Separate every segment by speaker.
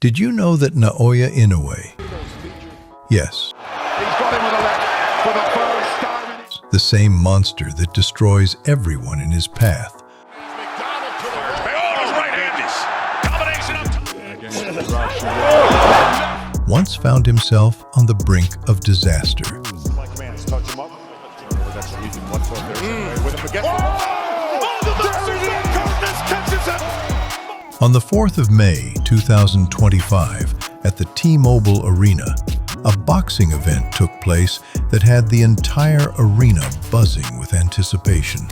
Speaker 1: Did you know that Naoya Inoue, yes, the same monster that destroys everyone in his path, once found himself on the brink of disaster? On the 4th of May, 2025, at the T-Mobile Arena, a boxing event took place that had the entire arena buzzing with anticipation.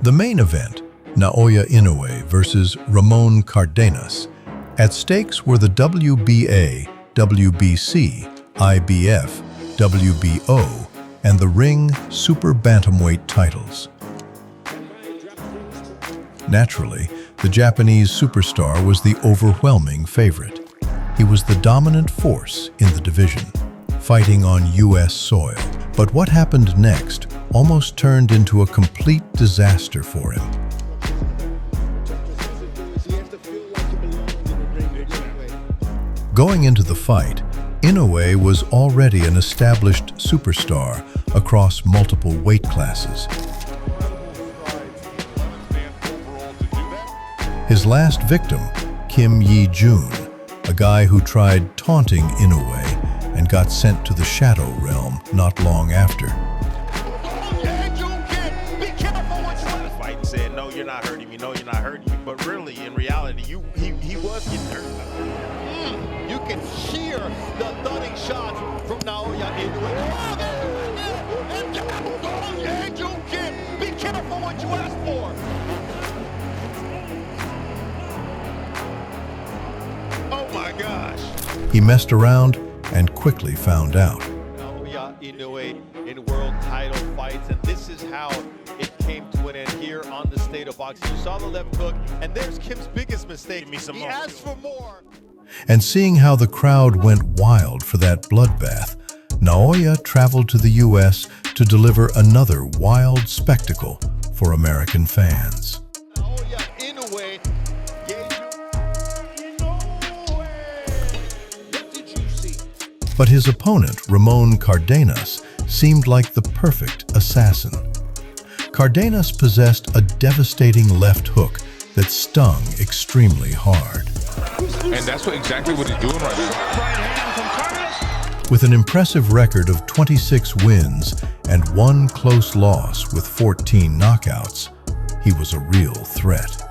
Speaker 1: The main event, Naoya Inoue versus Ramon Cardenas. At stakes were the WBA, WBC, IBF, WBO, and the Ring Super Bantamweight titles. Naturally, the Japanese superstar was the overwhelming favorite. He was the dominant force in the division, fighting on U.S. soil. But what happened next almost turned into a complete disaster for him. Going into the fight, Inoue was already an established superstar across multiple weight classes. His last victim, Kim Yi-jun, a guy who tried taunting Inoue and got sent to the Shadow Realm not long after.
Speaker 2: The fight and said, "No, you're not hurting me. No, you're not hurting me." But really, in reality, he was getting hurt.
Speaker 3: You can hear the thudding shots from Naoya Inoue. And you can be careful what you ask for.
Speaker 2: Oh my gosh.
Speaker 1: He messed around and quickly found out.
Speaker 3: Naoya Inoue in world title fights, and this is how it came to an end here on the State of Boxing. You saw the left hook, and there's Kim's biggest mistake. He asked for more.
Speaker 1: And seeing how the crowd went wild for that bloodbath, Naoya traveled to the U.S. to deliver another wild spectacle for American fans.
Speaker 3: Naoya Inoue what did you see?
Speaker 1: But his opponent, Ramon Cardenas, seemed like the perfect assassin. Cardenas possessed a devastating left hook that stung extremely hard.
Speaker 4: And that's exactly what he's doing right now.
Speaker 1: With an impressive record of 26 wins and 1 close loss with 14 knockouts, he was a real threat.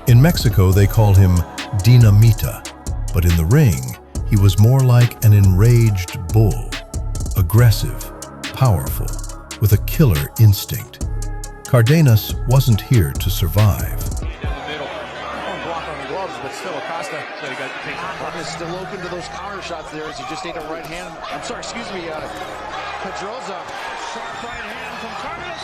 Speaker 1: In Mexico, they called him Dinamita, but in the ring, he was more like an enraged bull, aggressive, powerful, with a killer instinct. Cardenas wasn't here to survive.
Speaker 5: But still, Acosta is still open to those counter shots there as he just ate a right hand. I'm sorry, excuse me, Pedroza.
Speaker 6: Sharp right hand from Cardiff.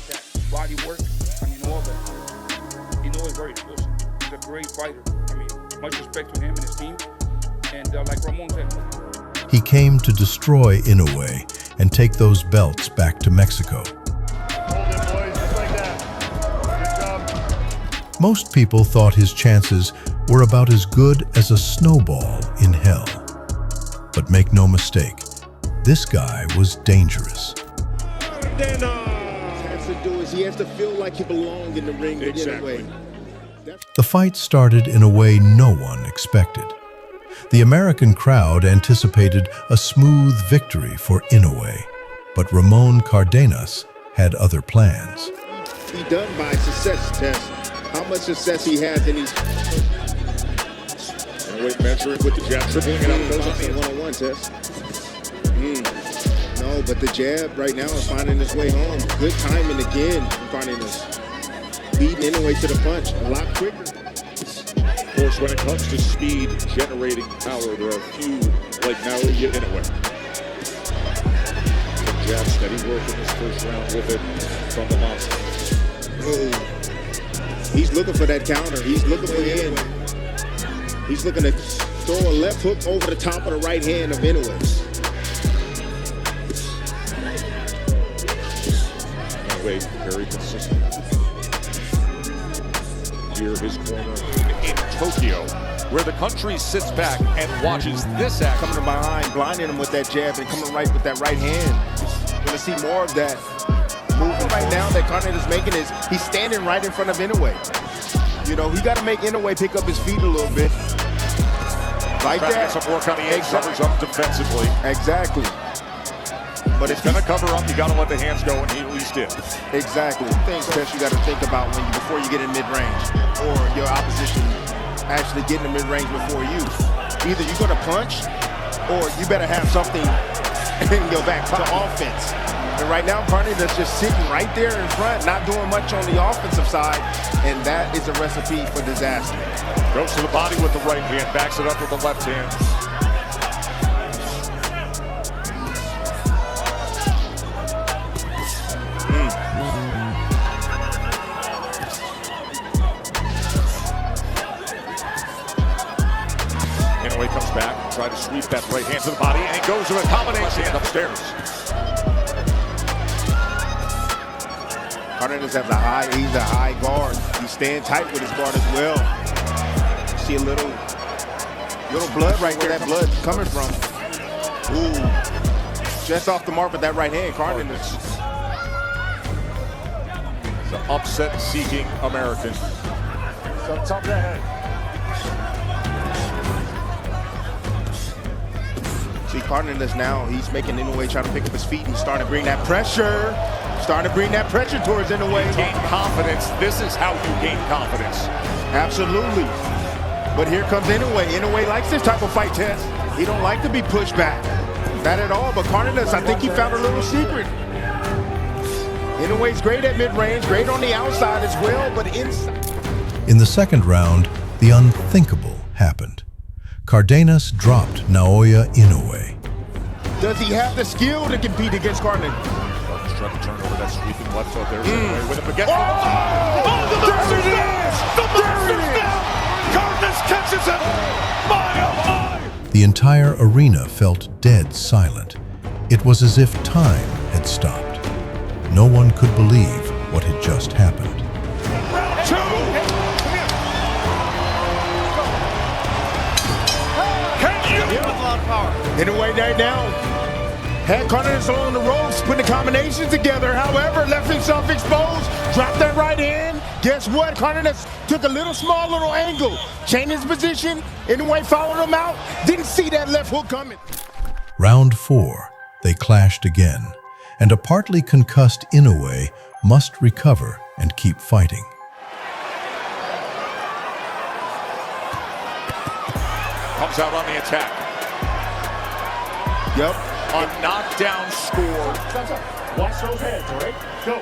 Speaker 7: That body work, I mean, all that. You know, it's very explosive. He's a great fighter. I mean, much respect to him and his team. And like Ramon said,
Speaker 1: he came to destroy Inoue and take those belts back to Mexico.
Speaker 6: Hold it, boys, just like that. Good job.
Speaker 1: Most people thought his chances were about as good as a snowball in hell. But make no mistake, this guy was dangerous.
Speaker 8: He has to feel like he belongs in the ring
Speaker 7: exactly.
Speaker 1: The fight started in a way no one expected. The American crowd anticipated a smooth victory for Inoue, but Ramon Cardenas had other plans.
Speaker 8: He done by success test. How much success he has in these.
Speaker 7: Inoue measuring with the jab, tripling it out.
Speaker 8: Those are one-on-one test. No, but the jab right now is finding its way home. Good timing again, finding this. Leading Inoue to the punch a lot quicker.
Speaker 7: Of course, when it comes to speed, generating power, there are few like Naoya Inoue. Jab steady work in this first round with it from the monster.
Speaker 8: He's looking for that counter. He's looking for Inoue. He's looking to throw a left hook over the top of the right hand of Inoue.
Speaker 9: Inoue very consistent. Here, his corner in Tokyo, where the country sits back and watches this act.
Speaker 8: Coming from behind, blinding him with that jab and coming right with that right hand. Gonna see more of that. Movement right now that Cardiff is making is he's standing right in front of Inoue. You know, he got to make Inoue pick up his feet a little bit. Like
Speaker 9: Trying
Speaker 8: that.
Speaker 9: to get some work on the edge, covers up defensively.
Speaker 8: Exactly.
Speaker 9: But it's going to cover up. You got to let the hands go, and he at least did.
Speaker 8: Exactly. Things that you got to think about before you get in mid-range, or your opposition actually getting in mid-range before you. Either you're going to punch, or you better have something in your back to offense. And right now, Cardiff is just sitting right there in front, not doing much on the offensive side, and that is a recipe for disaster.
Speaker 9: Goes to the body with the right hand, backs it up with the left hand. Inoue comes back, try to sweep that right hand to the body, and he goes to a combination upstairs.
Speaker 8: Cardiff has he's a high guard. He's staying tight with his guard as well. See a little blood right where that blood coming from. Ooh, just off the mark with that right hand, Cardiff.
Speaker 9: The upset-seeking American.
Speaker 6: So top of that head.
Speaker 8: See, Cardiff now, he's making Inoue try to pick up his feet. He's starting to bring that pressure. Starting to bring that pressure towards Inoue.
Speaker 9: Gain confidence. This is how you gain confidence.
Speaker 8: Absolutely. But here comes Inoue. Inoue likes this type of fight, Tess. He don't like to be pushed back. Not at all. But Cardiff, I think he found a little secret. Inoue's great at mid-range, great on the outside as well, but inside.
Speaker 1: In the second round, the unthinkable happened. Cardenas dropped Naoya Inoue.
Speaker 8: Does he have the skill to compete against Cardiff?
Speaker 9: Trying to turn over that sweeping left foot there. With him against
Speaker 3: the monster's down! The monster's down! Cardiff catches him! My.
Speaker 1: The entire arena felt dead silent. It was as if time had stopped. No one could believe what had just happened.
Speaker 3: Round two! Can you? With a lot of power.
Speaker 8: Inoue right now. Had Cardiff along the ropes, putting the combinations together. However, left himself exposed, dropped that right hand. Guess what? Cardiff took a little angle, changed his position. Inoue followed him out. Didn't see that left hook coming.
Speaker 1: Round 4, they clashed again, and a partly concussed Inoue must recover and keep fighting.
Speaker 9: Comes out on the attack.
Speaker 8: Yep.
Speaker 9: A knockdown score.
Speaker 6: Watch those hands, all right? Go.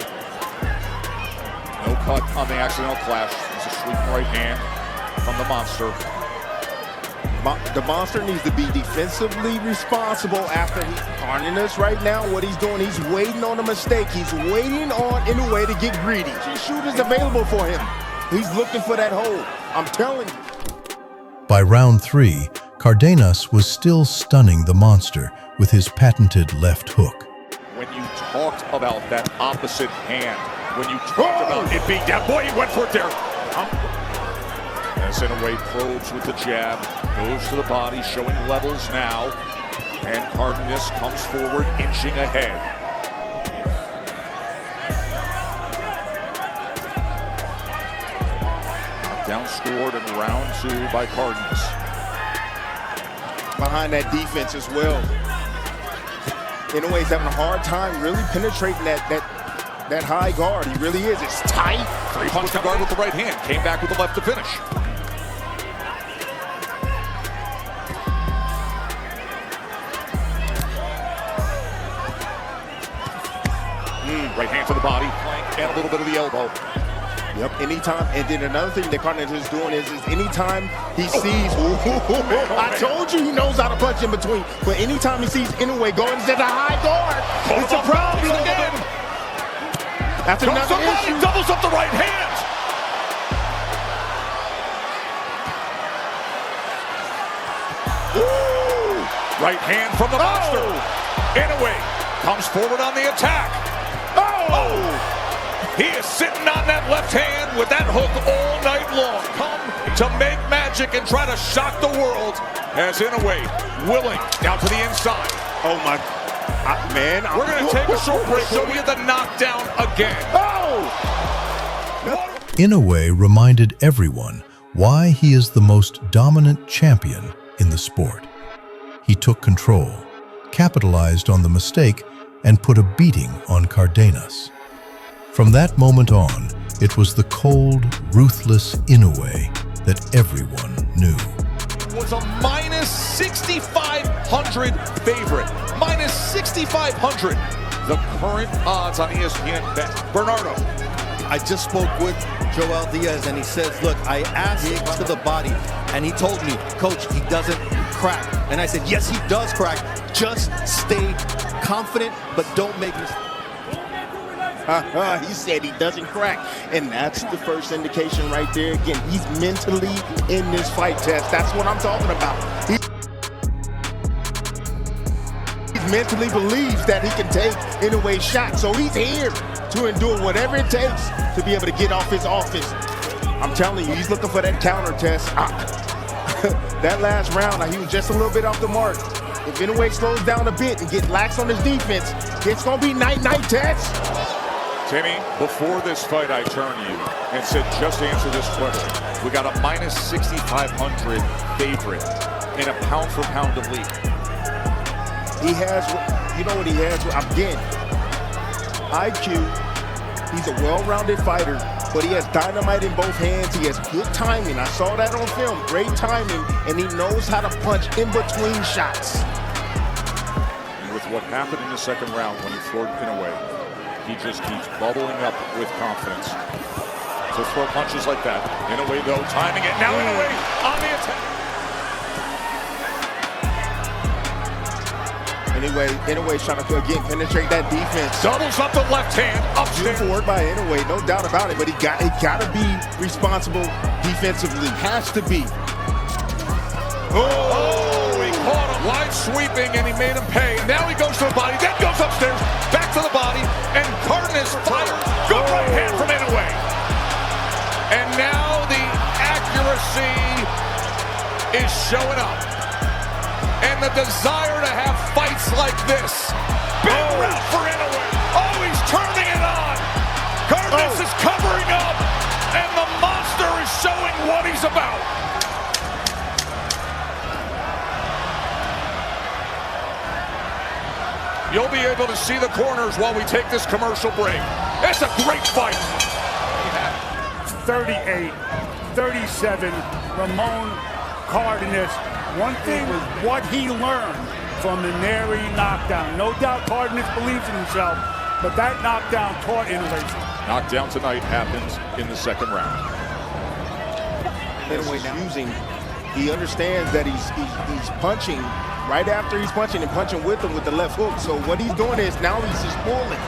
Speaker 9: No cut on the accidental clash. It's a sweep right hand from the monster.
Speaker 8: The monster needs to be defensively responsible after Cardenas right now. What he's doing, he's waiting on a mistake. He's waiting on Inoue to get greedy. Shooters available for him. He's looking for that hole. I'm telling you.
Speaker 1: By round 3, Cardenas was still stunning the monster with his patented left hook.
Speaker 9: When you talked about that opposite hand, when you talked about it being down, boy, he went for it there. As Inoue probes with the jab, goes to the body, showing levels now, and Cardenas comes forward, inching ahead. Down scored in round 2 by Cardenas.
Speaker 8: Behind that defense as well. Inoue's having a hard time really penetrating that high guard. He really is. It's tight.
Speaker 9: Three-punch the guard with the right hand. Came back with the left to finish. Right hand to the body, flank, and a little bit of the elbow.
Speaker 8: Yep, anytime, and then another thing that Cardiff is doing is anytime he sees, I told you he knows how to punch in between, but anytime he sees Inoue going into the high guard, it's a problem again. After another issue,
Speaker 9: doubles up the right hand. Right hand from the monster. Inoue comes forward on the attack. Oh! He is sitting on that left hand with that hook all night long. Come to make magic and try to shock the world as Inoue willing down to the inside.
Speaker 8: Oh my, man.
Speaker 9: We're going to take a short break, show you the knockdown again.
Speaker 8: Oh!
Speaker 1: Inoue reminded everyone why he is the most dominant champion in the sport. He took control, capitalized on the mistake, and put a beating on Cardenas. From that moment on, it was the cold, ruthless Inoue that everyone knew.
Speaker 9: Was a minus 6,500 favorite. Minus 6,500. The current odds on ESPN bet. Bernardo.
Speaker 10: I just spoke with Joel Diaz and he says, look, I asked him to the body and he told me, coach, he doesn't crack. And I said, yes, he does crack. Just stay confident, but don't make mistakes.
Speaker 8: He said he doesn't crack, and that's the first indication right there. Again, he's mentally in this fight, Tess. That's what I'm talking about. He mentally believes that he can take Inoue's shot, so he's here to endure whatever it takes to be able to get off his offense. I'm telling you, he's looking for that counter, Tess. That last round, he was just a little bit off the mark. If Inoue slows down a bit and get lax on his defense, it's going to be night-night, Tess.
Speaker 9: Timmy, before this fight, I turned to you and said, just answer this question. We got a minus 6,500 favorite in a pound-for-pound elite.
Speaker 8: He has, you know what he has? Again, IQ. He's a well-rounded fighter, but he has dynamite in both hands. He has good timing. I saw that on film. Great timing, and he knows how to punch in between shots.
Speaker 9: And with what happened in the second round when he floored Inoue, he just keeps bubbling up with confidence to throw punches like that. Inoue, though, timing it. Now Inoue on the attack.
Speaker 8: Inoue's trying to, again, penetrate that defense.
Speaker 9: Doubles up the left hand, upstairs.
Speaker 8: Forward by Inoue, no doubt about it, but he got to be responsible defensively. Has to be.
Speaker 9: Oh, he caught him wide sweeping, and he made him pay. Now he goes to the body, then goes upstairs, back to the body, and Cardenas fires. Good right hand from Inoue. And now the accuracy is showing up. And the desire to have fights like this. Big round for Inoue. Oh, he's turning it on. Cardiff is covering up, and the monster is showing what he's about. You'll be able to see the corners while we take this commercial break. It's a great fight.
Speaker 7: 38, 37, Ramon Cardenas. One thing was what he learned from the Neri knockdown. No doubt Cardenas believes in himself, but that knockdown taught innovation.
Speaker 9: Knockdown tonight happens in the second round.
Speaker 8: He understands that he's punching right after he's punching and punching with him with the left hook. So what he's doing is now he's just pulling.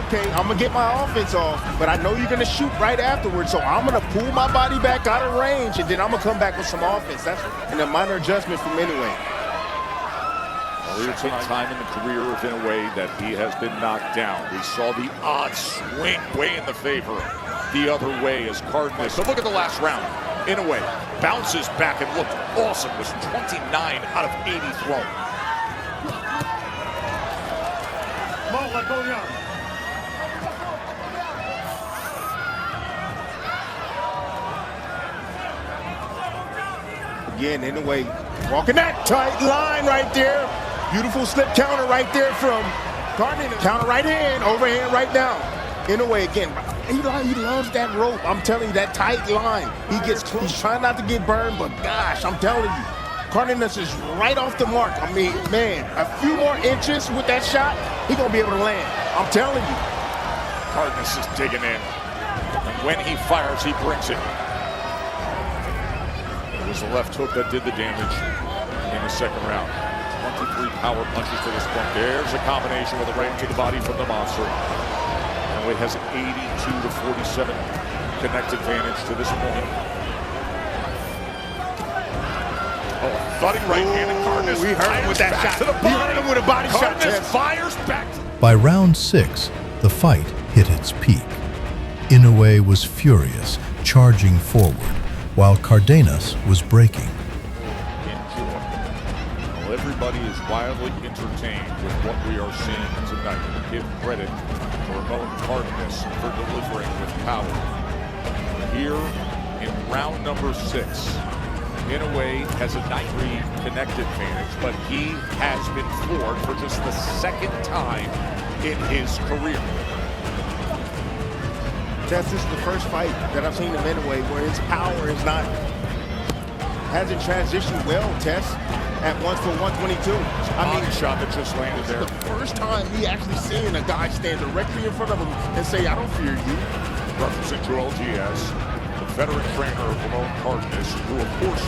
Speaker 8: Okay, I'm gonna get my offense off, but I know you're gonna shoot right afterwards, so I'm gonna pull my body back out of range, and then I'm gonna come back with some offense. That's a minor adjustment from Inoue.
Speaker 9: Earlier tonight, time in the career of Inoue that he has been knocked down. We saw the odds swing way in the favor the other way as Cardenas. So look at the last round. Inoue bounces back and looked awesome. Was 29 out of 80 thrown.
Speaker 8: Again, Inoue walking that tight line right there. Beautiful slip counter right there from Cardenas. Counter right hand, overhand right down. Inoue again, he loves that rope. I'm telling you, that tight line. He gets close. He's trying not to get burned, but gosh, I'm telling you, Cardenas is right off the mark. I mean, man, a few more inches with that shot, he's gonna be able to land. I'm telling you.
Speaker 9: Cardenas is digging in. And when he fires, he brings it. It was the left hook that did the damage in the second round. 23 power punches to this point. There's a combination with a right into the body from the monster. It has an 82 to 47 connect advantage to this point. Oh, Thudding right hand, and Cardiff.
Speaker 8: We heard him with that shot. We heard him with a body shot.
Speaker 9: Cardiff fires back.
Speaker 1: By round 6, the fight hit its peak. Inoue was furious, charging forward, while Cardenas was breaking.
Speaker 9: Enjoy. Well, everybody is wildly entertained with what we are seeing tonight. Give credit for Ramon Cardenas for delivering with power. Here in round number 6, Inoue has a 9-3 connect advantage, but he has been floored for just the 2nd time in his career.
Speaker 8: Tess, this is the first fight that I've seen him Inoue where his power hasn't transitioned well, Tess, at 1-for-122.
Speaker 9: I mean, shot that just landed there.
Speaker 6: The first time he actually seen a guy stand directly in front of him and say, I don't fear you.
Speaker 9: Referencing Joel Diaz, the veteran trainer of Ramon Cardenas, who of course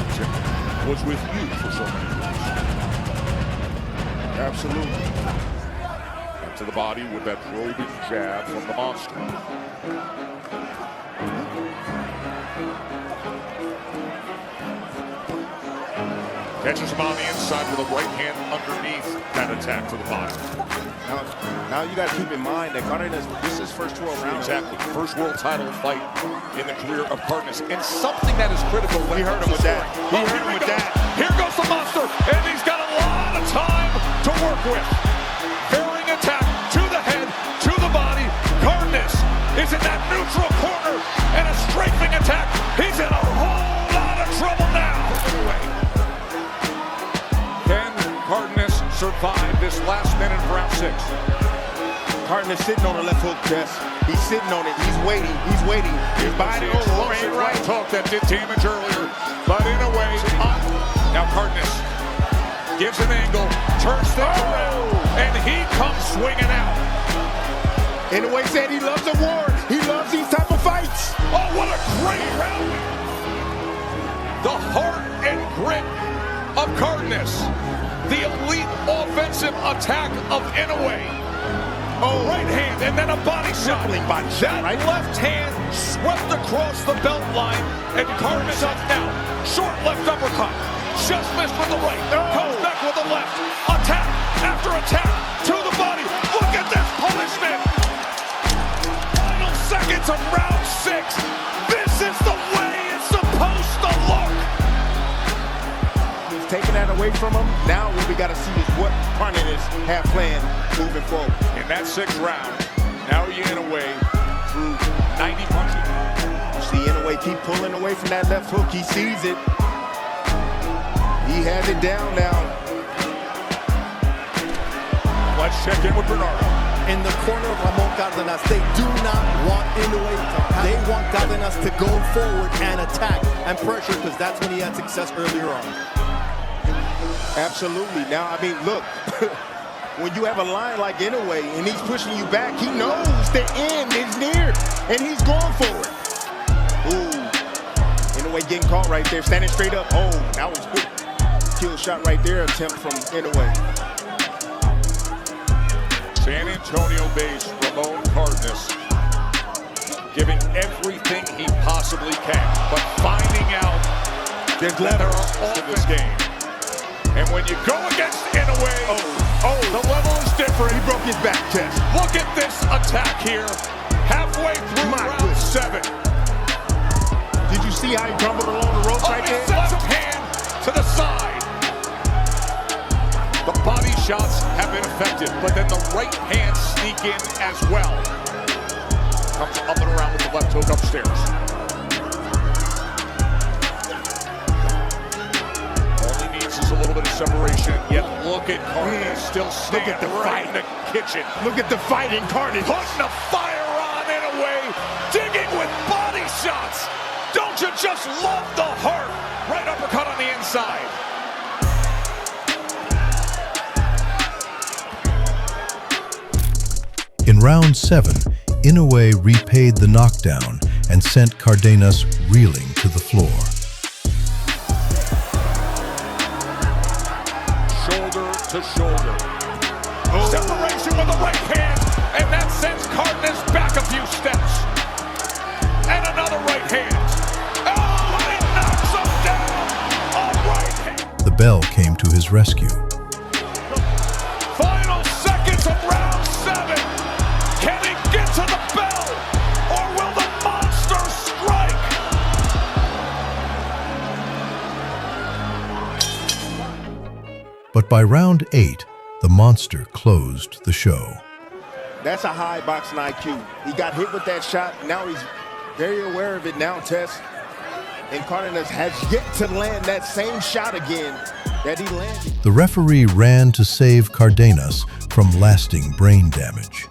Speaker 9: was with you for so many years.
Speaker 8: Absolutely.
Speaker 9: Up to the body with that probing jab from the monster. Catches him on the inside with a right hand underneath that attack to the body.
Speaker 8: Now you got to keep in mind that Cardenas, this is his first 12 rounds.
Speaker 9: Exactly. First world title fight in the career of Cardenas. And something that is critical when
Speaker 8: we heard him with that.
Speaker 9: Here goes the monster. And he's got a lot of time to work with. Varying attack to the head, to the body. Cardenas is in that neutral corner. And a strafing attack. He's in a whole lot of trouble now. Cardenas survived this last minute of round 6.
Speaker 8: Cardenas sitting on the left hook, Tess. He's sitting on it. He's waiting. He's waiting. His body overhand right
Speaker 9: hook that did damage earlier. But Inoue up. Now Cardenas gives an angle, turns things around, and he comes swinging out.
Speaker 8: Inoue said he loves a war. He loves these type of fights.
Speaker 9: Oh, what a great round. The heart and grit of Cardenas. The elite offensive attack of Inoue. Oh, right hand and then a body shot. That left hand swept across the belt line, and Cardenas up now. Short left uppercut. Just missed with the right. Comes back with the left. Attack after attack to the body. Look at this punishment. Final seconds of round 6. This is the way it's supposed to look.
Speaker 8: Taking that away from him. Now what we got to see is what Cardenas have planned moving forward.
Speaker 9: In that 6th round, Naoya Inoue threw 90 punches.
Speaker 8: See Inoue keep pulling away from that left hook. He sees it. He has it down now.
Speaker 9: Let's check in with Bernardo.
Speaker 10: In the corner of Ramon Cardenas, they do not want Inoue to pass. They want Cardenas to go forward and attack and pressure, because that's when he had success earlier on.
Speaker 8: Absolutely. Now, I mean, look, when you have a line like Inoue and he's pushing you back, he knows the end is near, and he's going for it. Ooh, Inoue getting caught right there, standing straight up. Oh, that was good. Kill shot right there, attempt from Inoue.
Speaker 9: San Antonio-based Ramon Cardenas giving everything he possibly can, but finding out that there are all in this game. And when you go against Inoue, the level is different.
Speaker 8: He broke his back, Tess.
Speaker 9: Look at this attack here, halfway through round 7.
Speaker 8: Did you see how he tumbled along the ropes right there?
Speaker 9: Left hand to the side. The body shots have been effective, but then the right hand sneak in as well. Comes up and around with the left hook upstairs. A little bit of separation, yet look at Cardiff still standing right in the kitchen.
Speaker 8: Look at the fight in Cardiff.
Speaker 9: Putting the fire on Inoue, digging with body shots. Don't you just love the heart? Right uppercut on the inside.
Speaker 1: In round 7, Inoue repaid the knockdown and sent Cardenas reeling to the floor.
Speaker 9: To shoulder. Separation with the right hand, and that sends Cardenas back a few steps. And another right hand. Oh, he knocks him down. A right hand.
Speaker 1: The bell his rescue.
Speaker 9: Final seconds of round 7. Can he get to the bell? Or will the monster strike?
Speaker 1: But by round 8, the monster closed the show.
Speaker 8: That's a high boxing IQ. He got hit with that shot. Now he's very aware of it now, Tess. And Cardenas has yet to land that same shot again that he landed.
Speaker 1: The referee ran to save Cardenas from lasting brain damage.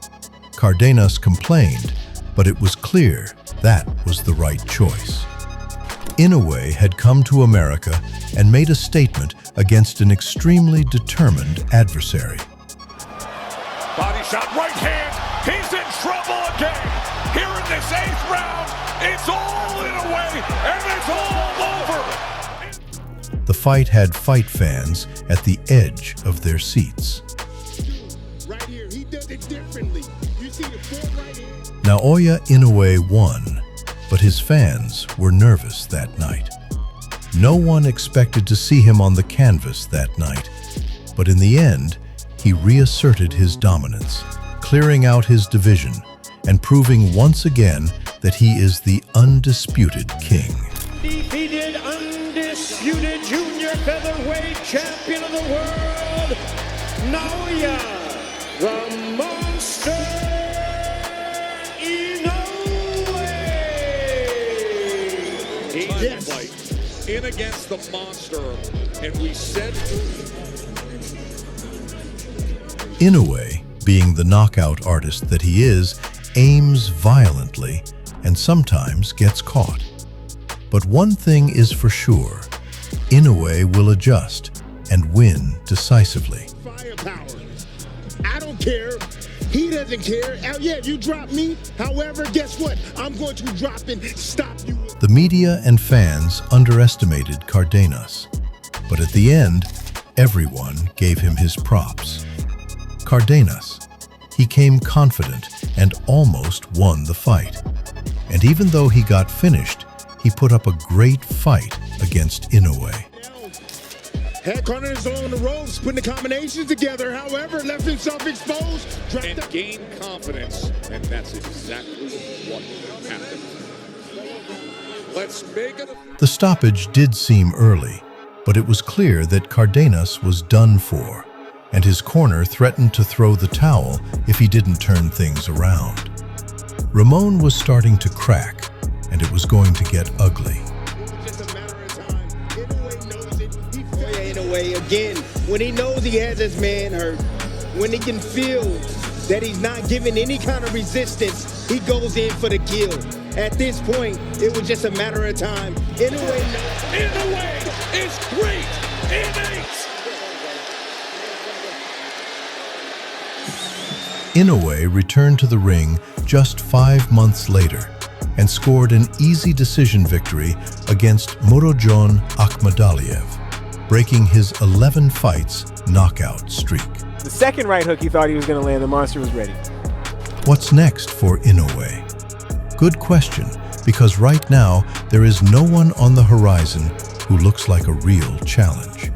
Speaker 1: Cardenas complained, but it was clear that was the right choice. Inoue had come to America and made a statement against an extremely determined adversary.
Speaker 9: Body shot, right hand. He's in trouble again. Here in this 8th round, it's all Inoue, and it's all over.
Speaker 1: The fight had fight fans at the edge of their seats.
Speaker 8: Right here, he does it differently. You see the full right hand.
Speaker 1: Naoya Inoue won, but his fans were nervous that night. No one expected to see him on the canvas that night, but in the end, he reasserted his dominance, clearing out his division and proving once again that he is the undisputed king.
Speaker 11: Defeated undisputed junior featherweight champion of the world, Naoya, the monster Inoue.
Speaker 9: Yes. Fight in against the monster, and we said
Speaker 1: Inoue, being the knockout artist that he is, aims violently and sometimes gets caught. But one thing is for sure, Inoue will adjust and win decisively.
Speaker 8: Firepower. I don't care. He doesn't care. Yeah, you drop me. However, guess what? I'm going to drop and stop you.
Speaker 1: The media and fans underestimated Cardenas, but at the end, everyone gave him his props. Cardenas, he came confident and almost won the fight. And even though he got finished, he put up a great fight against Inoue.
Speaker 8: Had Cardenas on the ropes, putting the combinations together, however, left himself exposed.
Speaker 9: And gained confidence, and that's exactly what happened. Let's make it.
Speaker 1: The stoppage did seem early, but it was clear that Cardenas was done for, and his corner threatened to throw the towel if he didn't turn things around. Ramon was starting to crack, and it was going to get ugly.
Speaker 8: Inoue, again, when he knows he has his man hurt, when he can feel that he's not giving any kind of resistance, he goes in for the kill. At this point, it was just a matter of time. Inoue
Speaker 9: is great in 8.
Speaker 1: Inoue returned to the ring just 5 months later and scored an easy decision victory against Murodjon Akhmadaliev, breaking his 11 fights knockout streak.
Speaker 12: The second right hook he thought he was going to land, the monster was ready.
Speaker 1: What's next for Inoue? Good question, because right now there is no one on the horizon who looks like a real challenge.